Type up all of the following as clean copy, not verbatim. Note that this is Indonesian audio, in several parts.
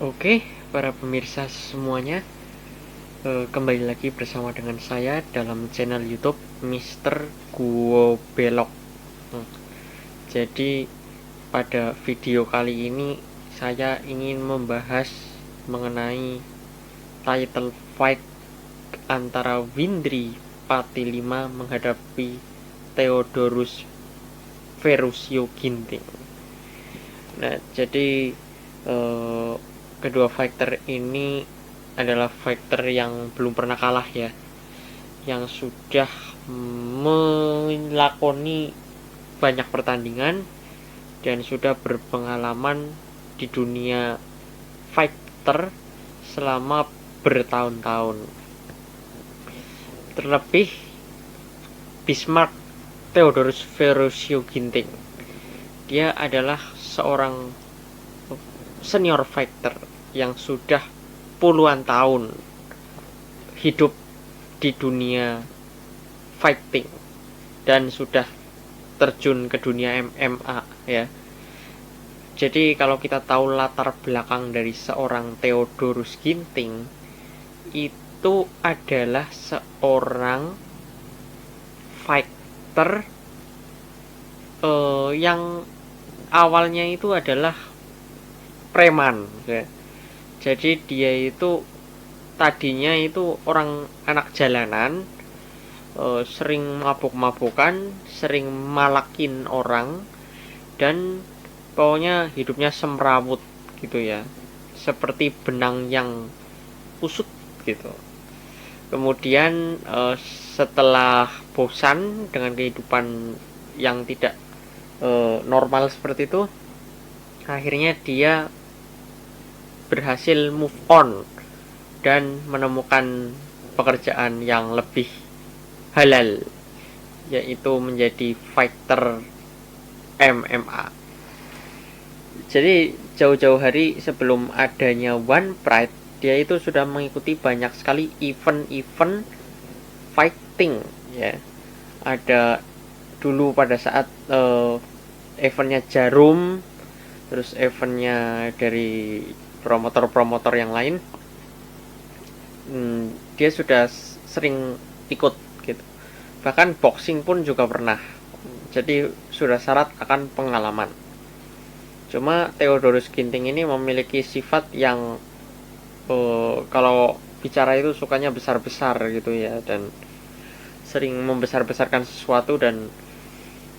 Oke, para pemirsa semuanya, kembali lagi bersama dengan saya dalam channel YouTube Mister Guo Belok. Hmm, Jadi pada video kali ini saya ingin membahas mengenai title fight antara Windri Patilima menghadapi Theodorus Ferruccio Ginting. Nah, jadi eh, kedua fighter ini adalah fighter yang belum pernah kalah ya, yang sudah melakoni banyak pertandingan dan sudah berpengalaman di dunia fighter selama bertahun-tahun. Terlebih Bismarck Theodorus Ferruccio Ginting, dia adalah seorang senior fighter yang sudah puluhan tahun hidup di dunia fighting dan sudah terjun ke dunia MMA ya. Jadi kalau kita tahu latar belakang dari seorang Theodorus Ginting, itu adalah seorang fighter yang awalnya itu adalah preman ya. Jadi dia itu tadinya itu orang anak jalanan, sering mabuk-mabukan, sering malakin orang, dan pokoknya hidupnya semrawut gitu ya, seperti benang yang kusut gitu. Kemudian setelah bosan dengan kehidupan yang tidak normal seperti itu, akhirnya dia berhasil move on dan menemukan pekerjaan yang lebih halal, yaitu menjadi fighter MMA. Jadi jauh-jauh hari sebelum adanya One Pride, dia itu sudah mengikuti banyak sekali event-event fighting ya. Ada dulu pada saat eventnya Jarum, terus eventnya dari promotor-promotor yang lain, dia sudah sering ikut gitu. Bahkan boxing pun juga pernah. Jadi sudah syarat akan pengalaman. Cuma Theodorus Ginting ini memiliki sifat yang kalau bicara itu sukanya besar-besar gitu ya, dan sering membesar-besarkan sesuatu, dan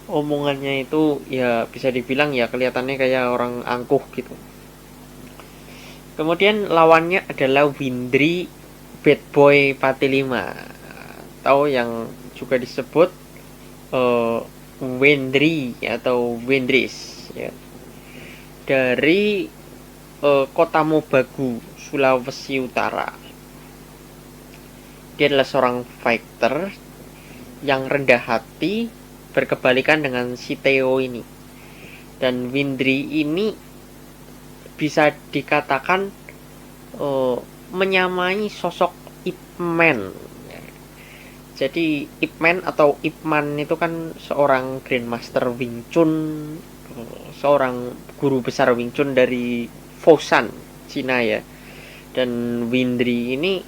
omongannya itu ya bisa dibilang ya kelihatannya kayak orang angkuh gitu. Kemudian lawannya adalah Windri Bad Boy Patilima, atau yang juga disebut Wendri atau Wendris ya, dari kota Mobagu, Sulawesi Utara. Dia adalah seorang fighter yang rendah hati, berkebalikan dengan si Theo ini. Dan Windri ini bisa dikatakan menyamai sosok Ip Man. Jadi Ip Man atau Ip Man itu kan seorang Grandmaster Wing Chun, seorang guru besar Wing Chun dari Foshan, Cina ya. Dan Windri ini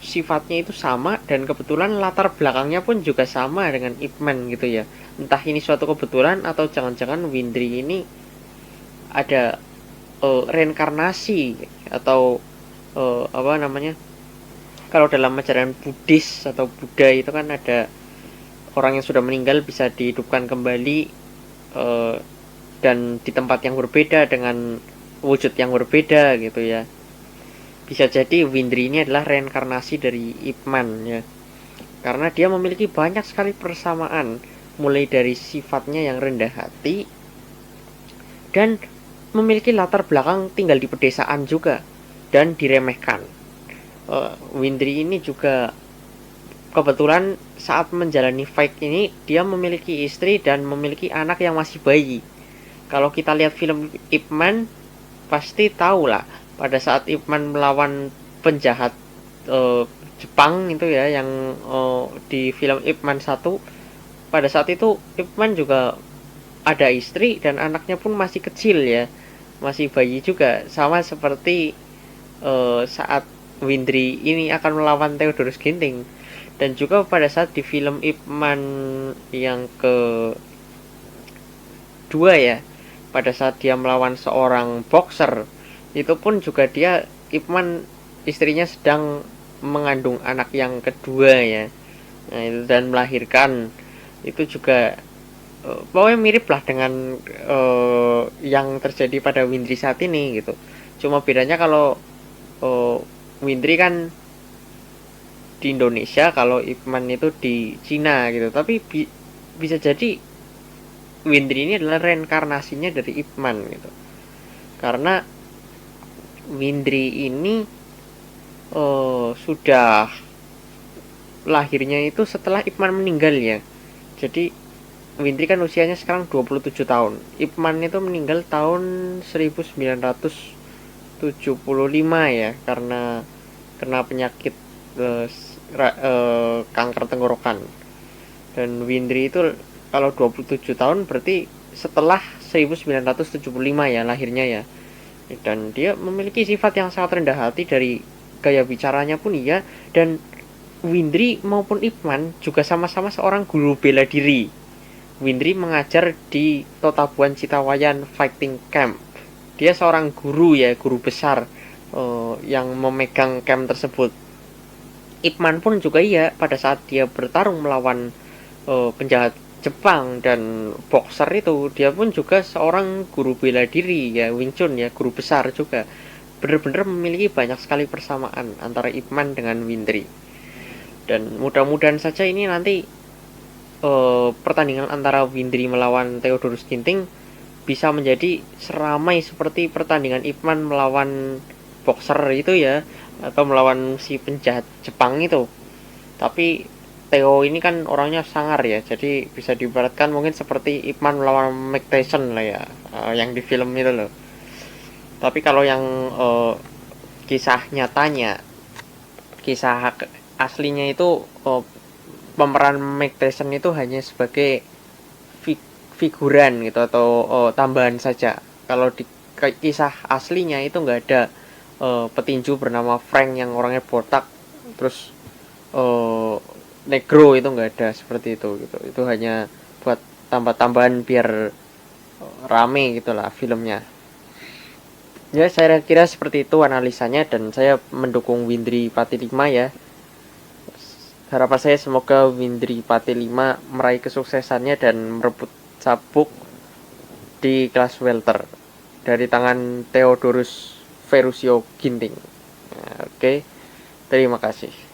sifatnya itu sama, dan kebetulan latar belakangnya pun juga sama dengan Ip Man gitu ya. Entah ini suatu kebetulan atau jangan-jangan Windri ini ada reinkarnasi, atau apa namanya, kalau dalam ajaran Buddhis atau Buddha itu kan ada orang yang sudah meninggal bisa dihidupkan kembali, dan di tempat yang berbeda dengan wujud yang berbeda gitu ya. Bisa jadi Windri ini adalah reinkarnasi dari Ip Man ya, karena dia memiliki banyak sekali persamaan, mulai dari sifatnya yang rendah hati dan memiliki latar belakang tinggal di pedesaan juga dan diremehkan. Windri ini juga kebetulan saat menjalani fight ini dia memiliki istri dan memiliki anak yang masih bayi. Kalau kita lihat film Ip Man pasti tahu lah, pada saat Ip Man melawan penjahat Jepang itu ya, yang di film Ip Man 1, pada saat itu Ip Man juga ada istri dan anaknya pun masih kecil ya. masih bayi juga, sama seperti saat Windri ini akan melawan Theodorus Ginting. Dan juga pada saat di film Ip Man yang kedua ya, pada saat dia melawan seorang boxer, itu pun juga dia, Ip Man, istrinya sedang mengandung anak yang kedua ya. Nah, itu dan melahirkan. Itu juga pokoknya mirip lah dengan yang terjadi pada Windri saat ini gitu. Cuma bedanya kalau Windri kan di Indonesia, kalau Ipman itu di Cina gitu. Tapi bisa jadi Windri ini adalah reinkarnasinya dari Ipman gitu. Karena Windri ini sudah lahirnya itu setelah Ipman meninggal ya. Jadi Windri kan usianya sekarang 27 tahun. Ipman itu meninggal tahun 1975 ya, karena kena penyakit kanker tenggorokan. Dan Windri itu kalau 27 tahun berarti setelah 1975 ya lahirnya ya. Dan dia memiliki sifat yang sangat rendah hati, dari gaya bicaranya pun iya. Dan Windri maupun Ipman juga sama-sama seorang guru bela diri. Windri mengajar di Totabuan Citawayan Fighting Camp. Dia seorang guru ya, guru besar yang memegang camp tersebut. Ipman pun juga iya, pada saat dia bertarung melawan penjahat Jepang dan boxer itu, dia pun juga seorang guru bela diri ya, Wing Chun ya, guru besar juga. Benar-benar memiliki banyak sekali persamaan antara Ipman dengan Windri. Dan mudah-mudahan saja ini nanti pertandingan antara Windri melawan Theodorus Ginting bisa menjadi seramai seperti pertandingan Ipman melawan boxer itu ya, atau melawan si penjahat Jepang itu. Tapi Theo ini kan orangnya sangar ya, jadi bisa diibaratkan mungkin seperti Ipman melawan Mike Tyson lah ya, yang di film itu loh. Tapi kalau yang kisah nyatanya, kisah aslinya itu pemeran Mike Tyson itu hanya sebagai figuran gitu, atau tambahan saja. Kalau di kisah aslinya itu nggak ada petinju bernama Frank yang orangnya botak terus negro, itu nggak ada seperti itu gitu. Itu hanya buat tambah-tambahan biar rame gitulah filmnya. Ya saya kira seperti itu analisanya, dan saya mendukung Windri Patilima ya. Harapan saya semoga Windri Patilima meraih kesuksesannya dan merebut sabuk di kelas welter dari tangan Theodorus Ferruccio Ginting. Oke, terima kasih.